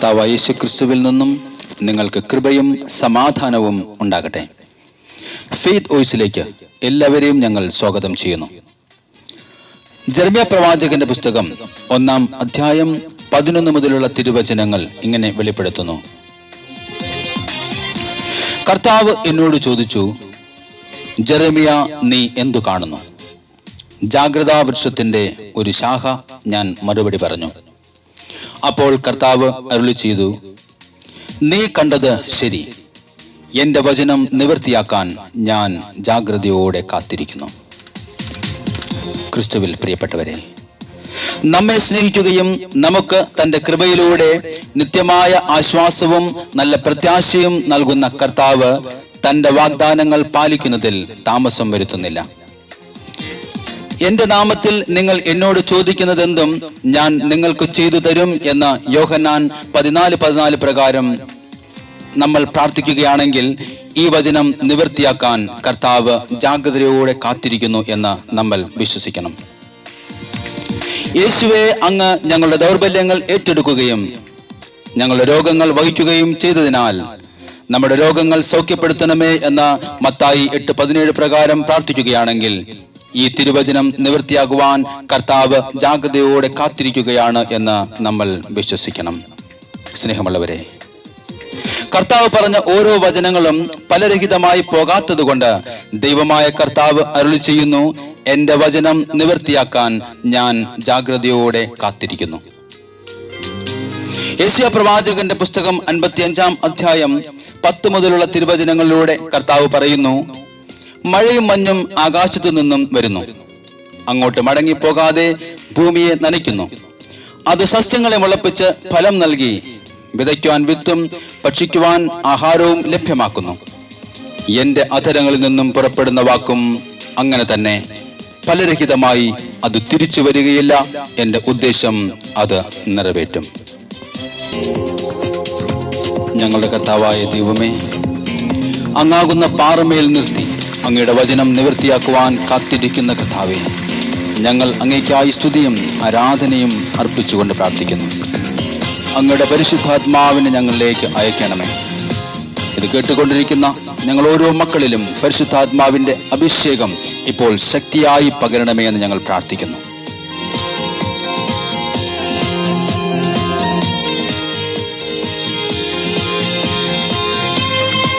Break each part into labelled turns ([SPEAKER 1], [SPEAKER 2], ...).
[SPEAKER 1] കർത്താവായ യേശു ക്രിസ്തുവിൽ നിന്നും നിങ്ങൾക്ക് കൃപയും സമാധാനവും ഉണ്ടാകട്ടെ. ഫെയ്ത്ത് വോയിസിലേക്ക് എല്ലാവരെയും ഞങ്ങൾ സ്വാഗതം ചെയ്യുന്നു. ജെറമ്യാ പ്രവാചകന്റെ പുസ്തകം 1-ാം അധ്യായം 11 മുതലുള്ള തിരുവചനങ്ങൾ ഇങ്ങനെ വെളിപ്പെടുത്തുന്നു. കർത്താവ് എന്നോട് ചോദിച്ചു, ജെറമ്യ, നീ എന്തു കാണുന്നു? ജാഗ്രതാ വൃക്ഷത്തിന്റെ ഒരു ശാഖ. ഞാൻ മറുപടി പറഞ്ഞു. അപ്പോൾ കർത്താവ് അരുളി ചെയ്തു, നീ കണ്ടത് ശരി. എന്റെ വചനം നിവൃത്തിയാക്കാൻ ഞാൻ ജാഗ്രതയോടെ കാത്തിരിക്കുന്നു. ക്രിസ്തുവിൽ പ്രിയപ്പെട്ടവരെ, നമ്മെ സ്നേഹിക്കുകയും നമുക്ക് തന്റെ കൃപയിലൂടെ നിത്യമായ ആശ്വാസവും നല്ല പ്രത്യാശയും നൽകുന്ന കർത്താവ് തന്റെ വാഗ്ദാനങ്ങൾ പാലിക്കുന്നതിൽ താമസം വരുത്തുന്നില്ല. എന്റെ നാമത്തിൽ നിങ്ങൾ എന്നോട് ചോദിക്കുന്നതെന്തും ഞാൻ നിങ്ങൾക്ക് ചെയ്തു തരും എന്ന യോഹന്നാൻ 14:14 പ്രകാരം നമ്മൾ പ്രാർത്ഥിക്കുകയാണെങ്കിൽ ഈ വചനം നിവൃത്തിയാക്കാൻ കർത്താവ് ജാഗ്രതയോടെ കാത്തിരിക്കുന്നു എന്ന് നമ്മൾ വിശ്വസിക്കണം. യേശുവേ, അങ്ങ് ഞങ്ങളുടെ ദൗർബല്യങ്ങൾ ഏറ്റെടുക്കുകയും ഞങ്ങളുടെ രോഗങ്ങൾ വഹിക്കുകയും ചെയ്തതിനാൽ നമ്മുടെ രോഗങ്ങൾ സൗഖ്യപ്പെടുത്തണമേ എന്ന മത്തായി 8:17 പ്രകാരം പ്രാർത്ഥിക്കുകയാണെങ്കിൽ ഈ തിരുവചനം നിവൃത്തിയാകുവാൻ കർത്താവ് ജാഗ്രതയോടെ കാത്തിരിക്കുകയാണ് എന്ന് നമ്മൾ വിശ്വസിക്കണം. സ്നേഹമുള്ളവരെ, കർത്താവ് പറഞ്ഞ ഓരോ വചനങ്ങളും ഫലരഹിതമായി പോകാത്തതുകൊണ്ട് ദൈവമായ കർത്താവ് അരുളി ചെയ്യുന്നു, എന്റെ വചനം നിവൃത്തിയാക്കാൻ ഞാൻ ജാഗ്രതയോടെ കാത്തിരിക്കുന്നു. യെശയ്യാ പ്രവാചകന്റെ പുസ്തകം 55-ാം അധ്യായം 10 മുതലുള്ള തിരുവചനങ്ങളിലൂടെ കർത്താവ് പറയുന്നു, മഴയും മഞ്ഞും ആകാശത്തു നിന്നും വരുന്നു, അങ്ങോട്ട് മടങ്ങിപ്പോകാതെ ഭൂമിയെ നനയ്ക്കുന്നു. അത് സസ്യങ്ങളെ മുളപ്പിച്ച് ഫലം നൽകി വിതയ്ക്കുവാൻ വിത്തും ഭക്ഷിക്കുവാൻ ആഹാരവും ലഭ്യമാക്കുന്നു. എന്റെ അധരങ്ങളിൽ നിന്നും പുറപ്പെടുന്ന വാക്കും അങ്ങനെ തന്നെ. ഫലരഹിതമായി അത് തിരിച്ചു വരികയില്ല. എന്റെ ഉദ്ദേശം അത് നിറവേറ്റും. ഞങ്ങളുടെ കർത്താവായ ദൈവമേ, അങ്ങാകുന്ന പാറമേൽ നിർത്തി അങ്ങയുടെ വചനം നിവൃത്തിയാക്കുവാൻ കാത്തിരിക്കുന്ന കർത്താവേ, ഞങ്ങൾ അങ്ങേക്കായി സ്തുതിയും ആരാധനയും അർപ്പിച്ചുകൊണ്ട് പ്രാർത്ഥിക്കുന്നു. അങ്ങയുടെ പരിശുദ്ധാത്മാവിനെ ഞങ്ങളിലേക്ക് അയക്കണമേ. ഇത് കേട്ടുകൊണ്ടിരിക്കുന്ന ഞങ്ങൾ ഓരോ മക്കളിലും പരിശുദ്ധാത്മാവിന്റെ അഭിഷേകം ഇപ്പോൾ ശക്തിയായി പകരണമേ എന്ന് ഞങ്ങൾ പ്രാർത്ഥിക്കുന്നു.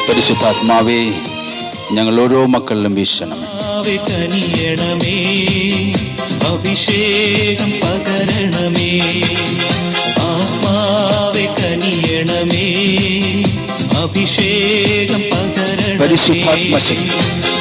[SPEAKER 1] പരിശുദ്ധാത്മാവേ, ഞങ്ങൾ ഓരോ മക്കളിലും വീശണമേ.
[SPEAKER 2] കനിയണമേ, അഭിഷേകം പകരണമേ. ആത്മാവേ കനിയണമേ, അഭിഷേകം പകരണമേ.
[SPEAKER 1] പരിശുദ്ധാത്മശക്തി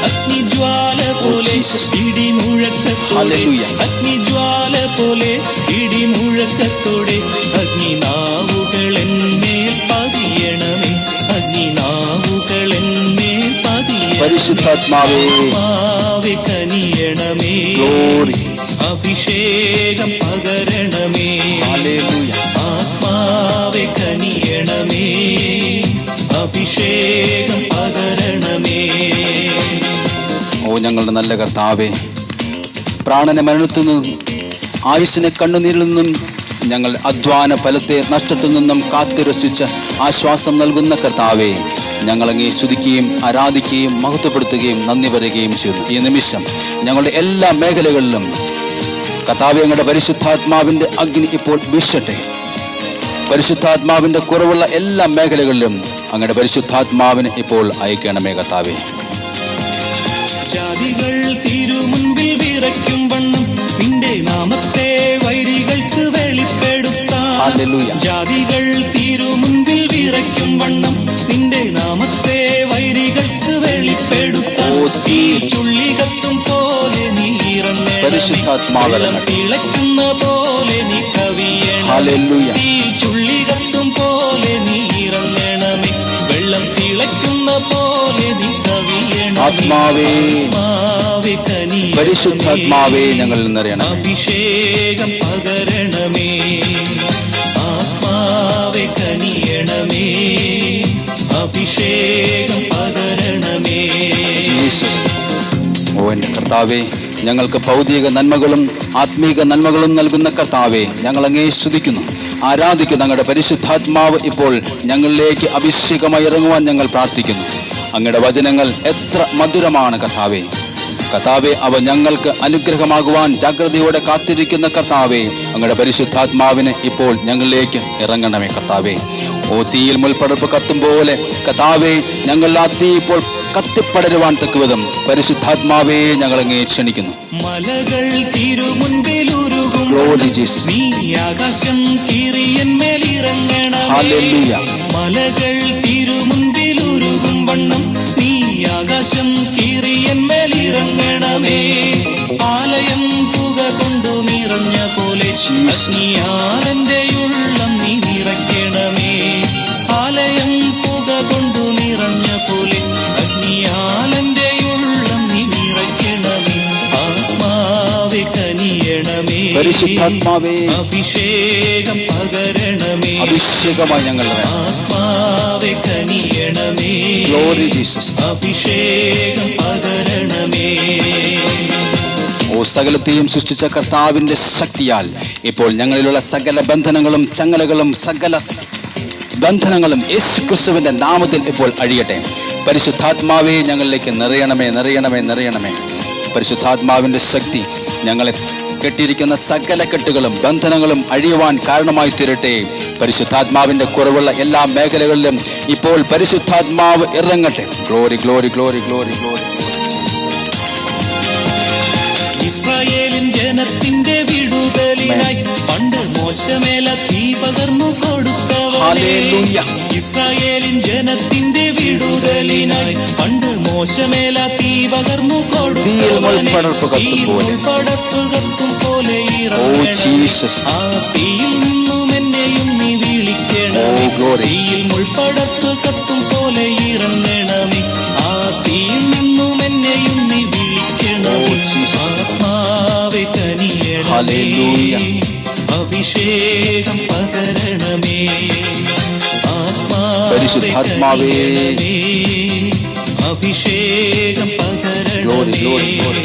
[SPEAKER 2] അഗ്നിജ്വാല പോലെ ഇടിമുഴക്കത്തോടെ, അഗ്നിജ്വാല പോലെ ഇടിമുഴക്കത്തോടെ അഗ്നിനാവുകൾ എന്മേൽ പതിയണമേ, അഗ്നിനാവുകൾ എന്മേൽ പതിയണമേ.
[SPEAKER 1] പരിശുദ്ധാത്മാവേ
[SPEAKER 2] കനിയണമേ, അഭിഷേകം പകരണമേ. ആത്മാവേ കനിയണമേ, അഭിഷേകം പകരണമേ.
[SPEAKER 1] ഓ ഞങ്ങളുടെ നല്ല കർത്താവേ, പ്രാണനെ മരണത്തിൽ നിന്നും ആയുസ്സിനെ കണ്ണുനീരിൽ നിന്നും ഞങ്ങൾ അധ്വാന ഫലത്തെ നഷ്ടത്തിൽ നിന്നും കാത്തുരക്ഷിച്ച് ആശ്വാസം നൽകുന്ന കർത്താവേ, ഞങ്ങളങ്ങേ സ്തുതിക്കുകയും ആരാധിക്കുകയും മഹത്വപ്പെടുത്തുകയും നന്ദി പറയുകയും ചെയ്യുന്നു. ഈ നിമിഷം ഞങ്ങളുടെ എല്ലാ മേഖലകളിലും കർത്താവേ, ഞങ്ങളുടെ പരിശുദ്ധാത്മാവിന്റെ അഗ്നി ഇപ്പോൾ വീശട്ടെ. പരിശുദ്ധാത്മാവിന്റെ കുറവുള്ള എല്ലാ മേഖലകളിലും അങ്ങയുടെ പരിശുദ്ധാത്മാവിനെ ഇപ്പോൾ അയക്കണമേ കർത്താവേ.
[SPEAKER 2] ജാതികൾ തിരുമുൻപിൽ വിറയ്ക്കും വണ്ണം നിന്റെ നാമത്തെ വൈരികൾക്ക് വെളിപ്പെടുത്താം. ജാതികൾ തിരുമുൻപിൽ വിറയ്ക്കും വണ്ണം നിന്റെ നാമത്തെ വൈരികൾക്ക് വെളിപ്പെടുത്താം. ചുള്ളികത്തും പോലെ നീ
[SPEAKER 1] പരിശുദ്ധാത്മാവരണം
[SPEAKER 2] തിളയ്ക്കുന്ന പോലെ നീ കവിയണം. ചുള്ളികത്തും പോലെ നീ ഇറങ്ങണമേ, വെള്ളം തിളയ്ക്കുന്ന പോലെ നീ കവിയണം.
[SPEAKER 1] ആത്മാവേ, പരിശുദ്ധാത്മാവേ, ഞങ്ങളിൽ നിറയണം.
[SPEAKER 2] അഭിഷേകം പകരണമേ, ആത്മാവേ കനിയണമേ, അഭിഷേകം പകരണമേ.
[SPEAKER 1] ഓ എൻ്റെ കർത്താവേ, ഞങ്ങൾക്ക് ഭൗതിക നന്മകളും ആത്മീക നന്മകളും നൽകുന്ന കർത്താവേ, ഞങ്ങൾ അങ്ങേ സ്തുതിക്കുന്നു. ആരാധിക്കുന്ന അങ്ങയുടെ പരിശുദ്ധാത്മാവ് ഇപ്പോൾ ഞങ്ങളിലേക്ക് അഭിഷേകമായി ഇറങ്ങുവാൻ ഞങ്ങൾ പ്രാർത്ഥിക്കുന്നു. അങ്ങയുടെ വചനങ്ങൾ എത്ര മധുരമാണ് കർത്താവേ. കർത്താവെ, അവ ഞങ്ങൾക്ക് അനുഗ്രഹമാകുവാൻ ജാഗ്രതയോടെ കാത്തിരിക്കുന്ന കർത്താവെ, അങ്ങയുടെ പരിശുദ്ധാത്മാവിനെ ഇപ്പോൾ ഞങ്ങളിലേക്ക് ഇറങ്ങണമേ കർത്താവെ. ഓ തീയിൽ മുൾപ്പടർപ്പ് കത്തും പോലെ കർത്താവെ, ഞങ്ങൾ ആ തീ ഇപ്പോൾ കത്തിപ്പടരുവാൻ തക്കവിധം പരിശുദ്ധാത്മാവെ ഞങ്ങളങ്ങേ ക്ഷണിക്കുന്നു.
[SPEAKER 2] മലകൾ തിരുമുൻപിലുരുകും നീ ആകാശം കീറിയന്മേലിറങ്ങണമേ.
[SPEAKER 1] ഹല്ലേലൂയ.
[SPEAKER 2] മലകൾ തിരുമുൻപിലുരുകും വണ്ണം നീ ആകാശം കീറിയന്മേലിറങ്ങണമേ. ആലയം പുക കൊണ്ടു നിറഞ്ഞ പോലെ അഗ്നിയാലെന്റെ ഉള്ളം നീ നിറയ്ക്കണമേ. ആലയം പുക കൊണ്ടു നിറഞ്ഞ പോലെ അഗ്നിയാലെന്റെ ഉള്ളം നീ നിറയ്ക്കണമേ. ആത്മാവെ കനിയണമേ.
[SPEAKER 1] പരിശുദ്ധാത്മാവേ
[SPEAKER 2] അഭിഷേകം പകരണമേ.
[SPEAKER 1] അഭിഷേകമായി ഞങ്ങൾ
[SPEAKER 2] ആത്മാവെ കനിയണമേ.
[SPEAKER 1] Glory Jesus.
[SPEAKER 2] അഭിഷേകം പകരണമേ.
[SPEAKER 1] ഓ സകലത്തെയും സൃഷ്ടിച്ച കർത്താവിന്റെ ശക്തിയാൽ ഇപ്പോൾ ഞങ്ങളിലുള്ള സകല ബന്ധനങ്ങളും ചങ്ങലകളും സകല ബന്ധനങ്ങളും യേശുക്രിസ്തുവിന്റെ നാമത്തിൽ ഇപ്പോൾ അഴിയട്ടെ. പരിശുദ്ധാത്മാവേ ഞങ്ങളിലേക്ക് നിറയണമേ, നിറയണമേ, നിറയണമേ. പരിശുദ്ധാത്മാവിന്റെ ശക്തി ഞങ്ങളെ കെട്ടിയിരിക്കുന്ന സകല കെട്ടുകളും ബന്ധനങ്ങളും അഴിയുവാൻ കാരണമായി തീരട്ടെ. പരിശുദ്ധാത്മാവിന്റെ കുറവുള്ള എല്ലാ മേഖലകളിലും ഇപ്പോൾ പരിശുദ്ധാത്മാവ് ഇറങ്ങട്ടെ. Glory, glory, glory, glory, glory.
[SPEAKER 2] ഇസ്രായേലിൻ ജനത്തിന്റെ വിടുതലിനായി പണ്ട് മോശമേല തീ പകർന്നു കൊടുത്തവനേ.
[SPEAKER 1] ഹല്ലേലൂയ.
[SPEAKER 2] ഇസ്രായേലിൻ ജനത്തിന്റെ വിടുതലിനായി പണ്ട് മോശമേല തീ പകർന്നു
[SPEAKER 1] തീയിൽ മുൾപ്പടർപ്പ് കത്തും പോലെ.
[SPEAKER 2] പോലെ
[SPEAKER 1] ഓ ജീസസ്.
[SPEAKER 2] ആ തീയിൽ നിന്നും എന്നെയും നീ വിളിക്കണം. തീയിൽ മുൾപ്പടർപ്പ് കത്തും പോലെ ഇറങ്ങണമേ. ആ തീയിൽ നിന്നും എന്നെയും നീ വിളിക്കണം. ആത്മാവെ കനിയണമേ. അഭിഷേകം പകരണമേ.
[SPEAKER 1] പരിശുദ്ധാത്മാവേ
[SPEAKER 2] അഭിഷേകം
[SPEAKER 1] ഗ്ലോറി,
[SPEAKER 2] പകരണമേ.
[SPEAKER 1] Glory, glory.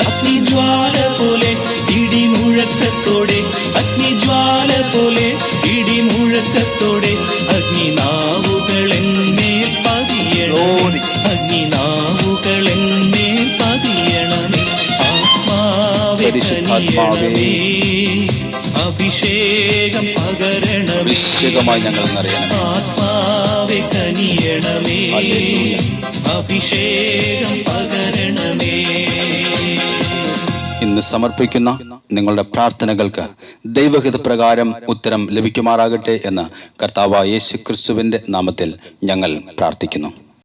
[SPEAKER 2] അഗ്നിജ്വാല പോലെ ഇടിമുഴക്കത്തോടെ, അഗ്നിജ്വാല പോലെ ഇടിമുഴക്കത്തോടെ അഗ്നിനാവുകളെന്മേൽ പതിയണമേ. അഗ്നിനാവുകളെന്മേൽ പതിയണമേ. ആത്മാവെ കനിയണമേ. അഭിഷേകം പകരണമേ.
[SPEAKER 1] അഭിഷേകമായി ഞങ്ങൾ നിറയണമേ.
[SPEAKER 2] ആത്മാവെ കനിയണമേ.
[SPEAKER 1] ഹല്ലേലൂയ.
[SPEAKER 2] അഭിഷേകം പകരണമേ.
[SPEAKER 1] ഇന്ന് സമർപ്പിക്കുന്ന നിങ്ങളുടെ പ്രാർത്ഥനകൾക്ക് ദൈവഹിത പ്രകാരം ഉത്തരം ലഭിക്കുമാറാകട്ടെ എന്ന് കർത്താവായ യേശു ക്രിസ്തുവിന്റെ നാമത്തിൽ ഞങ്ങൾ പ്രാർത്ഥിക്കുന്നു.